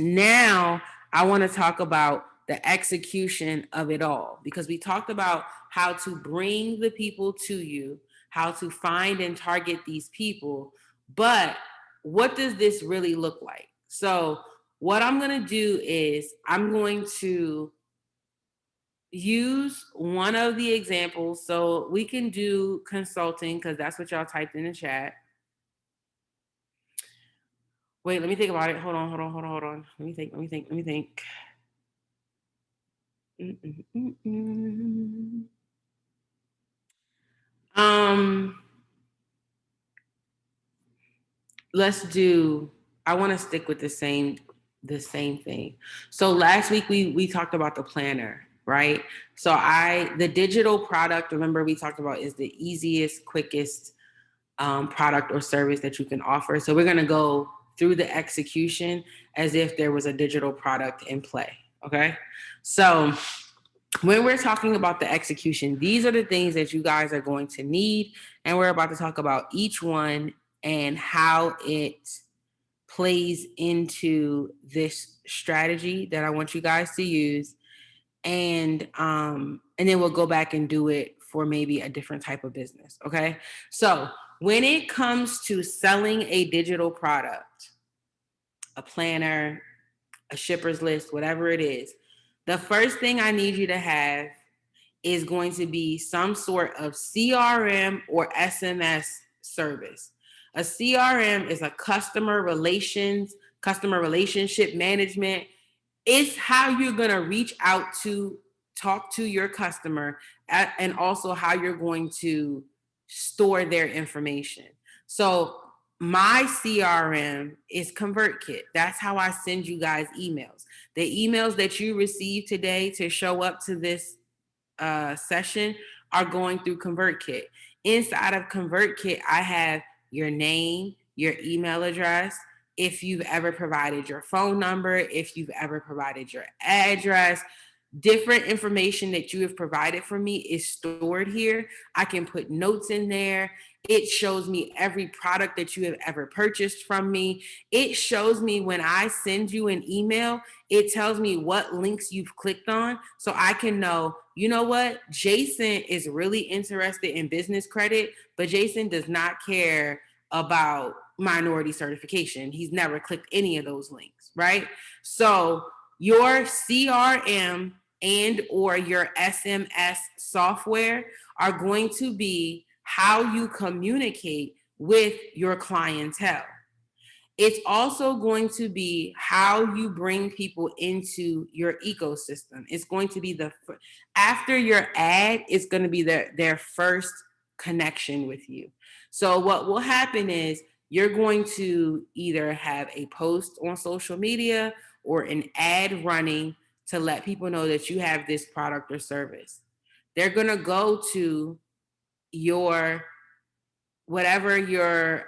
Now, I want to talk about the execution of it all, because we talked about how to bring the people to you, how to find and target these people, but what does this really look like? So, what I'm going to do is I'm going to use one of the examples. So, we can do consulting because that's what y'all typed in the chat. Wait, let me think about it. Hold on. Let me think. Mm-mm-mm-mm. Um, let's do. I want to stick with the same thing. So last week we talked about the planner, right? So the digital product. Remember we talked about is the easiest, quickest product or service that you can offer. So we're gonna go through the execution as if there was a digital product in play. Okay, so when we're talking about the execution, these are the things that you guys are going to need. And we're about to talk about each one and how it plays into this strategy that I want you guys to use. And then we'll go back and do it for maybe a different type of business. Okay. So when it comes to selling a digital product, a planner, a shipper's list, whatever it is, the first thing I need you to have is going to be some sort of CRM or SMS service. A CRM is a customer relationship management. It's how you're going to reach out to talk to your customer and also how you're going to store their information. So my CRM is ConvertKit. That's how I send you guys emails. The emails that you receive today to show up to this session are going through ConvertKit. Inside of ConvertKit, I have your name, your email address, if you've ever provided your phone number, if you've ever provided your address, different information that you have provided for me is stored here. I can put notes in there. It shows me every product that you have ever purchased from me. It shows me when I send you an email, it tells me what links you've clicked on so I can know, you know what? Jason is really interested in business credit, but Jason does not care about minority certification. He's never clicked any of those links, right? So your CRM and or your SMS software are going to be how you communicate with your clientele. It's also going to be how you bring people into your ecosystem. It's going to be after your ad, it's going to be their first connection with you. So what will happen is you're going to either have a post on social media or an ad running to let people know that you have this product or service. They're going to go to your whatever your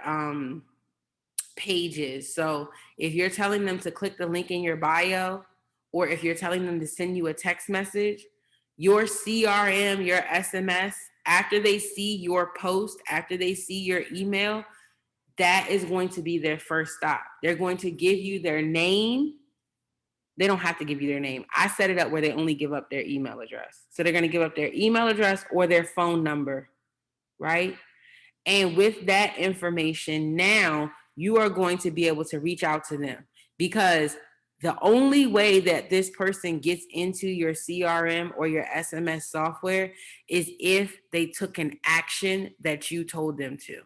pages. So if you're telling them to click the link in your bio, or if you're telling them to send you a text message, your CRM, your SMS, after they see your post, after they see your email, that is going to be their first stop. They're going to give you their name. They don't have to give you their name. I set it up where they only give up their email address. So they're going to give up their email address or their phone number, right? And with that information, now you are going to be able to reach out to them, because the only way that this person gets into your CRM or your SMS software is if they took an action that you told them to.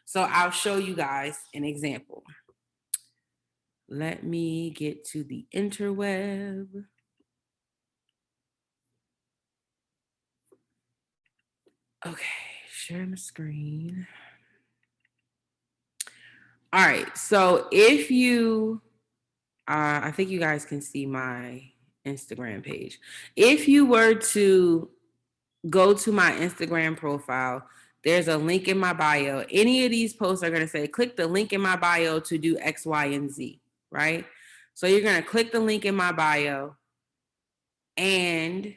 So I'll show you guys an example. Let me get to the interweb. Okay, share my screen. All right, so if you, I think you guys can see my Instagram page. If you were to go to my Instagram profile, there's a link in my bio. Any of these posts are going to say, click the link in my bio to do X, Y, and Z, right? So you're going to click the link in my bio and,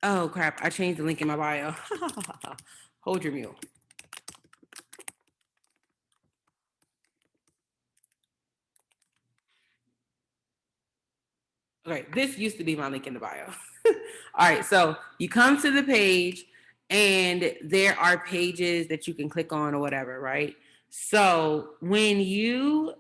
oh crap, I changed the link in my bio. Hold your mule. Okay, this used to be my link in the bio. All right, so you come to the page and there are pages that you can click on or whatever, right? So when you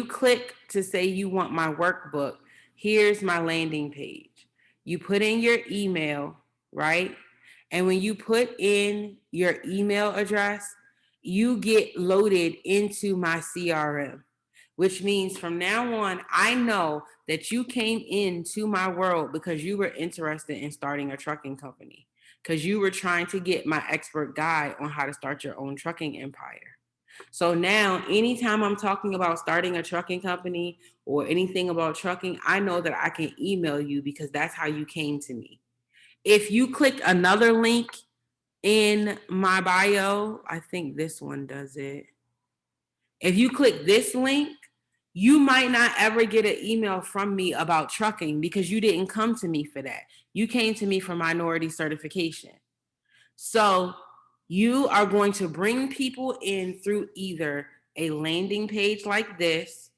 click to say you want my workbook, here's my landing page. You put in your email, right? And when you put in your email address, you get loaded into my CRM, which means from now on, I know that you came into my world because you were interested in starting a trucking company, because you were trying to get my expert guide on how to start your own trucking empire. So now, anytime I'm talking about starting a trucking company or anything about trucking, I know that I can email you because that's how you came to me. If you click another link in my bio, I think this one does it. If you click this link, you might not ever get an email from me about trucking because you didn't come to me for that. You came to me for minority certification. So you are going to bring people in through either a landing page like this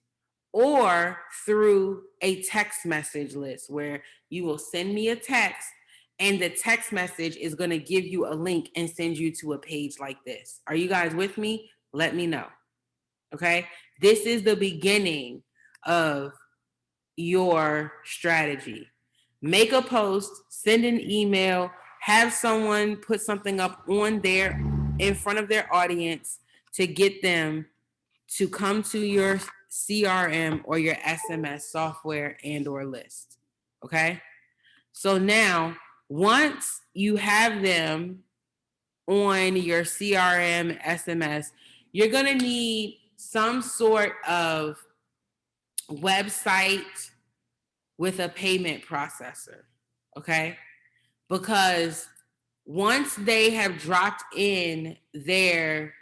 or through a text message list where you will send me a text and the text message is going to give you a link and send you to a page like this. Are you guys with me? Let me know. Okay. This is the beginning of your strategy. Make a post, send an email, have someone put something up on there in front of their audience to get them to come to your CRM or your SMS software and or list. Okay? So now, once you have them on your CRM, SMS, you're going to need some sort of website with a payment processor, okay? Because once they have dropped in their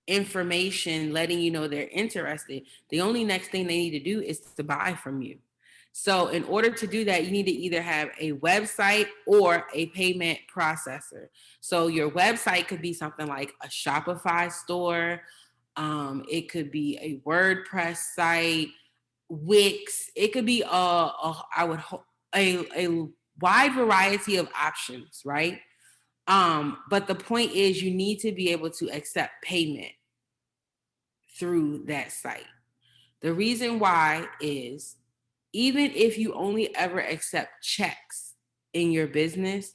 information letting you know they're interested, the only next thing they need to do is to buy from you. So in order to do that, you need to either have a website or a payment processor. So your website could be something like a Shopify store. It could be a WordPress site, Wix. It could be a wide variety of options, right? But the point is you need to be able to accept payment through that site. The reason why is even if you only ever accept checks in your business,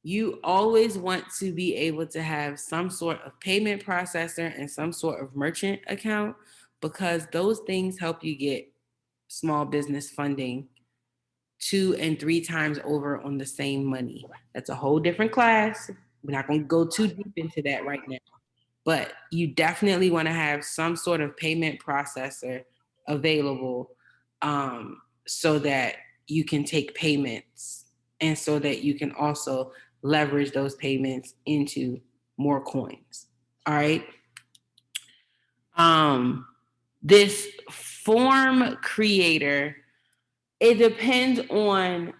you always want to be able to have some sort of payment processor and some sort of merchant account because those things help you get small business funding 2 and 3 times over on the same money. That's a whole different class. We're not going to go too deep into that right now. But you definitely want to have some sort of payment processor available so that you can take payments and so that you can also leverage those payments into more coins. All right. This form creator, it depends on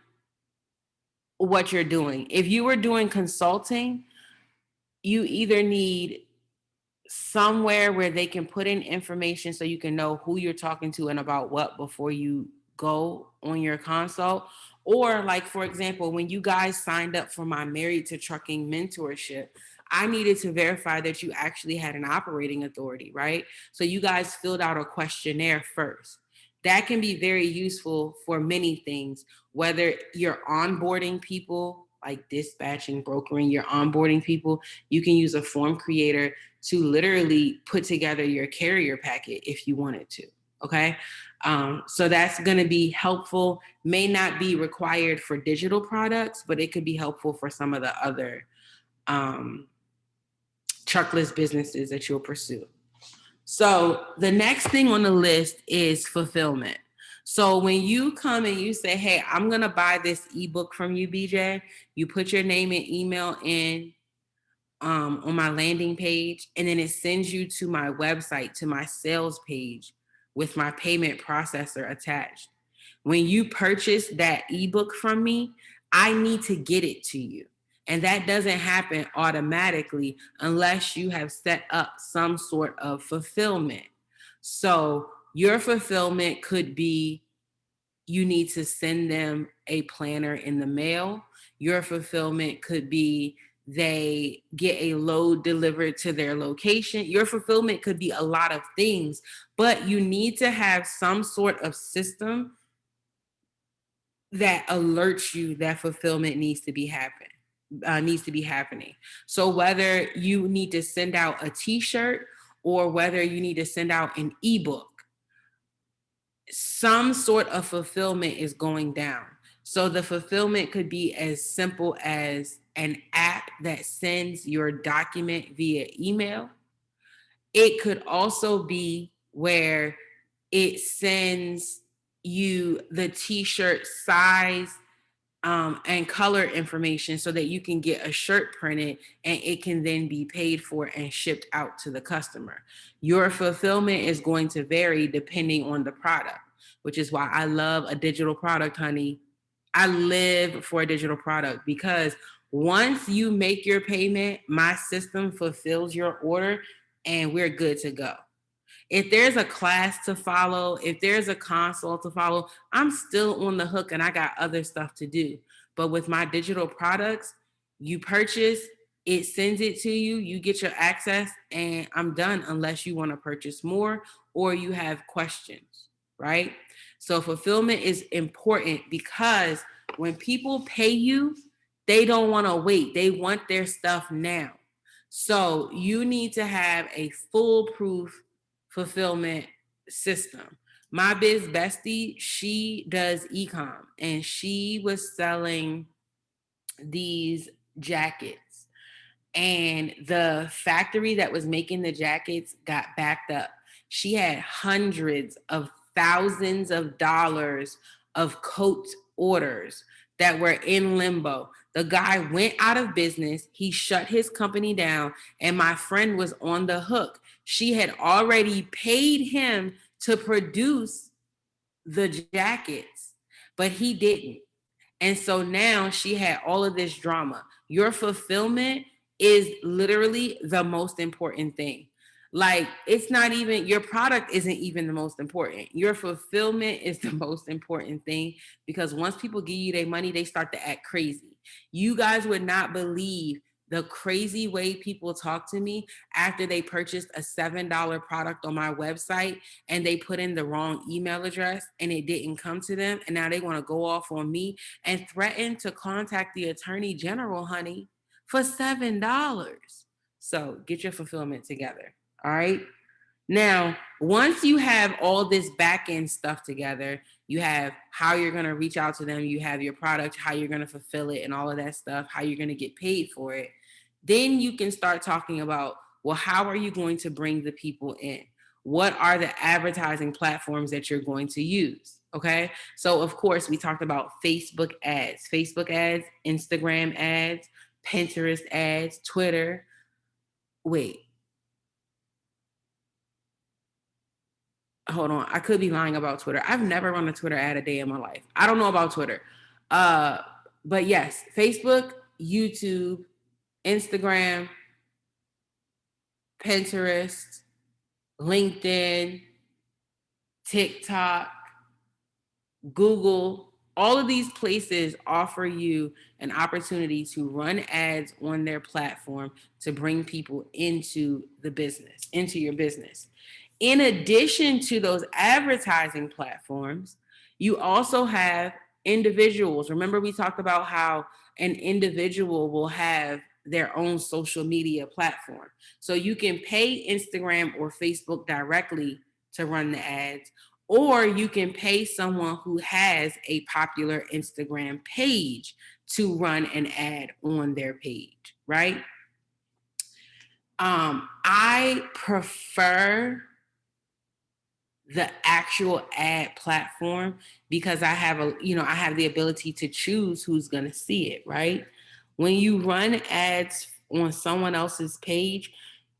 what you're doing. If you were doing consulting, you either need somewhere where they can put in information so you can know who you're talking to and about what before you go on your consult. Or like, for example, when you guys signed up for my Married to Trucking mentorship, I needed to verify that you actually had an operating authority, right? So you guys filled out a questionnaire first. That can be very useful for many things, whether you're onboarding people, like dispatching, brokering, you're onboarding people, you can use a form creator to literally put together your carrier packet if you wanted to. Okay. So that's going to be helpful, may not be required for digital products, but it could be helpful for some of the other truckless businesses that you'll pursue. So the next thing on the list is fulfillment. So when you come and you say, hey, I'm going to buy this ebook from you, BJ, you put your name and email in on my landing page, and then it sends you to my website, to my sales page with my payment processor attached. When you purchase that ebook from me, I need to get it to you. And that doesn't happen automatically unless you have set up some sort of fulfillment. So your fulfillment could be you need to send them a planner in the mail. Your fulfillment could be they get a load delivered to their location. Your fulfillment could be a lot of things, but you need to have some sort of system that alerts you that fulfillment needs to be happening. So whether you need to send out a t-shirt or whether you need to send out an ebook, some sort of fulfillment is going down. So the fulfillment could be as simple as an app that sends your document via email. It could also be where it sends you the t-shirt size and color information so that you can get a shirt printed and it can then be paid for and shipped out to the customer. Your fulfillment is going to vary depending on the product, which is why I love a digital product, honey. I live for a digital product because once you make your payment, my system fulfills your order and we're good to go. If there's a class to follow, if there's a consult to follow, I'm still on the hook and I got other stuff to do. But with my digital products, you purchase, it sends it to you, you get your access, and I'm done unless you want to purchase more or you have questions, right? So fulfillment is important because when people pay you, they don't want to wait. They want their stuff now. So you need to have a foolproof fulfillment system. My biz bestie, she does ecom and she was selling these jackets. And the factory that was making the jackets got backed up. She had hundreds of thousands of dollars of coat orders that were in limbo. The guy went out of business. He shut his company down, and my friend was on the hook. She had already paid him to produce the jackets, but he didn't. And so now she had all of this drama. Your fulfillment is literally the most important thing. Like, it's not even, your product isn't even the most important. Your fulfillment is the most important thing because once people give you their money, they start to act crazy. You guys would not believe the crazy way people talk to me after they purchased a $7 product on my website and they put in the wrong email address and it didn't come to them. And now they want to go off on me and threaten to contact the attorney general, honey, for $7. So get your fulfillment together. All right. Now, once you have all this back end stuff together, you have how you're going to reach out to them, you have your product, how you're going to fulfill it, and all of that stuff, how you're going to get paid for it. Then you can start talking about, well, how are you going to bring the people in? What are the advertising platforms that you're going to use? Okay. So, of course, we talked about Facebook ads, Instagram ads, Pinterest ads, Twitter. Wait, hold on. I could be lying about Twitter. I've never run a Twitter ad a day in my life. I don't know about Twitter. Uh, but yes, Facebook, YouTube, Instagram, Pinterest, LinkedIn, TikTok, Google, all of these places offer you an opportunity to run ads on their platform to bring people into the business, into your business. In addition to those advertising platforms, you also have individuals. Remember, we talked about how an individual will have their own social media platform. So you can pay Instagram or Facebook directly to run the ads, or you can pay someone who has a popular Instagram page to run an ad on their page, right? I prefer the actual ad platform because I have I have the ability to choose who's going to see it, right? When you run ads on someone else's page,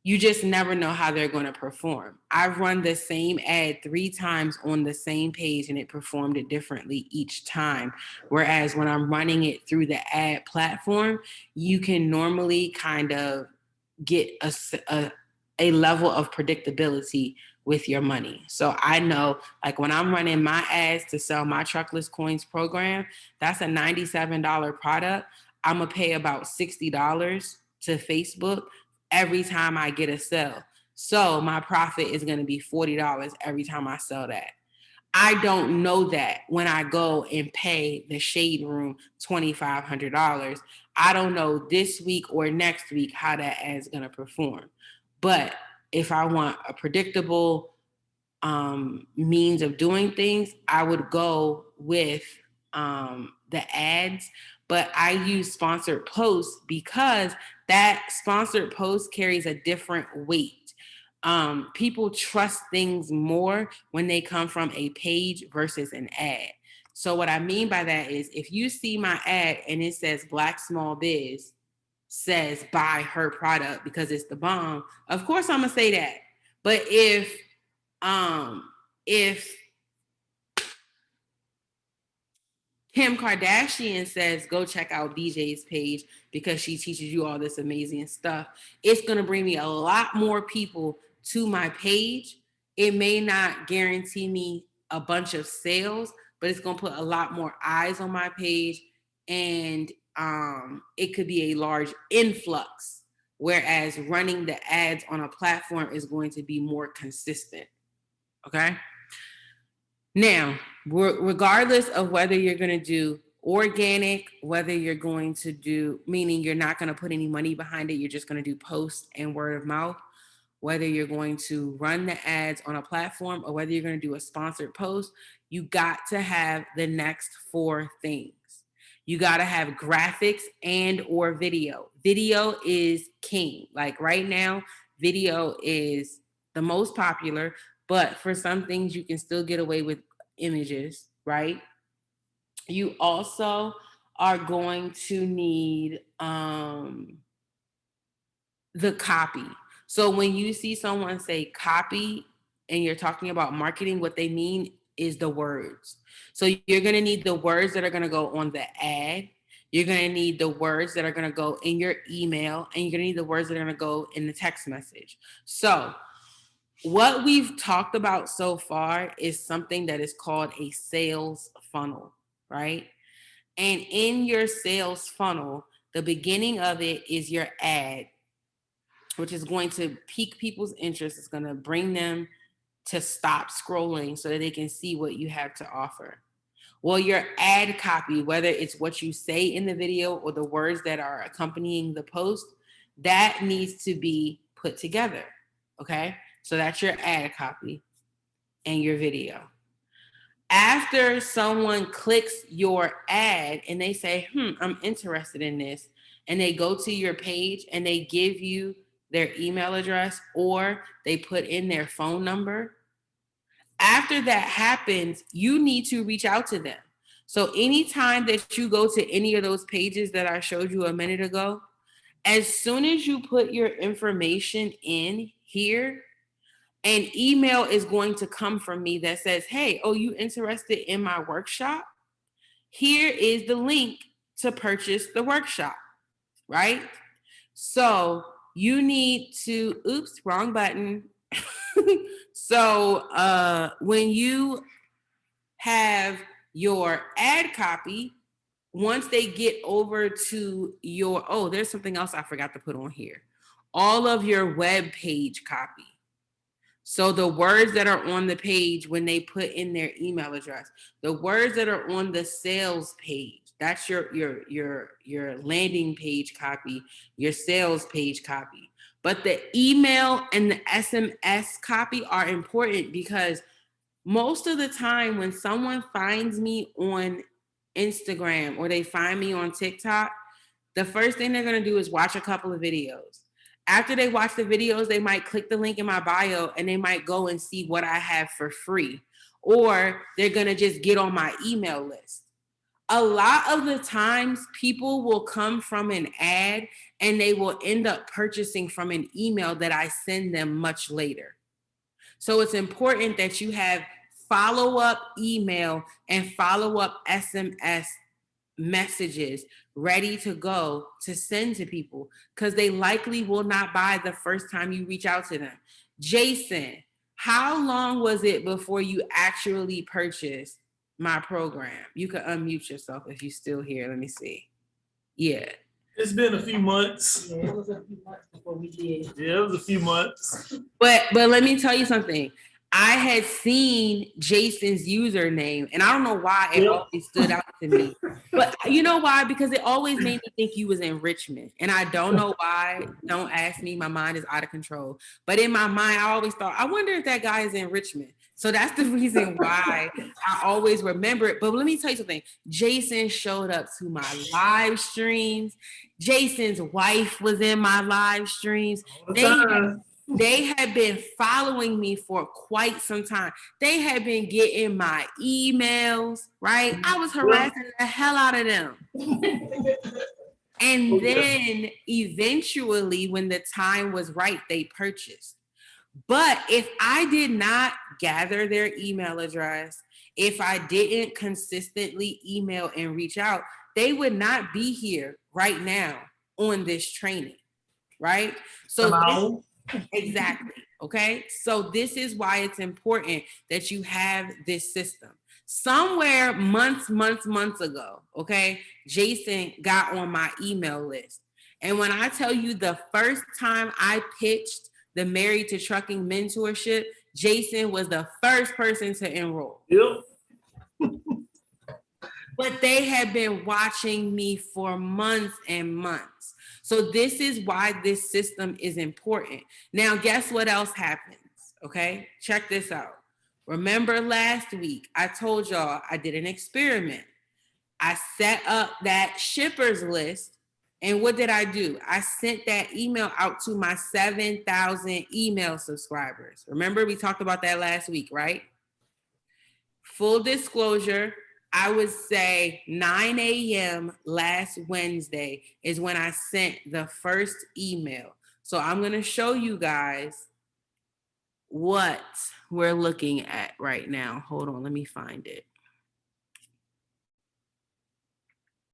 you just never know how they're going to perform. I've run the same ad 3 times on the same page and it performed it differently each time. Whereas when I'm running it through the ad platform, you can normally kind of get a level of predictability with your money. So I know, like, when I'm running my ads to sell my Truckless Coins program, that's a $97 product. I'm going to pay about $60 to Facebook every time I get a sale. So my profit is going to be $40 every time I sell that. I don't know that when I go and pay the Shade Room $2,500. I don't know this week or next week how that ad's going to perform. But if I want a predictable means of doing things, I would go with the ads. But I use sponsored posts because that sponsored post carries a different weight. People trust things more when they come from a page versus an ad. So what I mean by that is, if you see my ad and it says Black Small Biz says buy her product because it's the bomb, of course I'm gonna say that. But if Kim Kardashian says go check out BJ's page because she teaches you all this amazing stuff, it's going to bring me a lot more people to my page. It may not guarantee me a bunch of sales, but it's going to put a lot more eyes on my page, and it could be a large influx, whereas running the ads on a platform is going to be more consistent. Okay? Now, regardless of whether you're going to do organic, whether you're going to do, meaning you're not going to put any money behind it, you're just going to do posts and word of mouth, whether you're going to run the ads on a platform or whether you're going to do a sponsored post, you got to have the next 4 things. You got to have graphics and or video. Video is king. Like right now, video is the most popular, but for some things you can still get away with images, right? You also are going to need the copy. So when you see someone say copy and you're talking about marketing, what they mean is the words. So you're going to need the words that are going to go on the ad. You're going to need the words that are going to go in your email, and you're going to need the words that are going to go in the text message. So what we've talked about so far is something that is called a sales funnel, right? And in your sales funnel, the beginning of it is your ad, which is going to pique people's interest. It's going to bring them to stop scrolling so that they can see what you have to offer. Well, your ad copy, whether it's what you say in the video or the words that are accompanying the post, that needs to be put together. Okay? So that's your ad copy and your video. After someone clicks your ad and they say, I'm interested in this, and they go to your page and they give you their email address or they put in their phone number, after that happens, you need to reach out to them. So anytime that you go to any of those pages that I showed you a minute ago, as soon as you put your information in here, an email is going to come from me that says, hey, oh, you interested in my workshop? Here is the link to purchase the workshop, right? So you need to, oops, wrong button. So when you have your ad copy, once they get over to your, oh, there's something else I forgot to put on here. All of your web page copy. So the words that are on the page when they put in their email address, the words that are on the sales page, that's your landing page copy, your sales page copy. But the email and the SMS copy are important because most of the time when someone finds me on Instagram or they find me on TikTok, the first thing they're going to do is watch a couple of videos. After they watch the videos, they might click the link in my bio and they might go and see what I have for free. Or they're going to just get on my email list. A lot of the times people will come from an ad and they will end up purchasing from an email that I send them much later. So it's important that you have follow-up email and follow-up SMS messages ready to go to send to people because they likely will not buy the first time you reach out to them. Jason, how long was it before you actually purchased my program? You can unmute yourself if you're still here. Let me see. Yeah. It's been a few months. Yeah, it was a few months before we did. Yeah, it was a few months. But let me tell you something. I had seen Jason's username, and I don't know why it always stood out to me. But you know why? Because it always made me think you was in Richmond. And I don't know why. Don't ask me. My mind is out of control. But in my mind, I always thought, I wonder if that guy is in Richmond. So that's the reason why I always remember it. But let me tell you something. Jason showed up to my live streams. Jason's wife was in my live streams. They had been following me for quite some time. They had been getting my emails, right? I was harassing the hell out of them. And then eventually, when the time was right, they purchased. But if I did not gather their email address, if I didn't consistently email and reach out, they would not be here right now on this training, right? So exactly. Okay. So this is why it's important that you have this system. Somewhere months ago, okay, Jason got on my email list. And when I tell you the first time I pitched the Married to Trucking mentorship, Jason was the first person to enroll. Yep. But they had been watching me for months and months. So this is why this system is important. Now, guess what else happens? Okay, check this out. Remember last week, I told y'all I did an experiment. I set up that shippers list. And what did I do? I sent that email out to my 7,000 email subscribers. Remember, we talked about that last week, right? Full disclosure, I would say 9 a.m. last Wednesday is when I sent the first email. So I'm going to show you guys what we're looking at right now. Hold on, let me find it.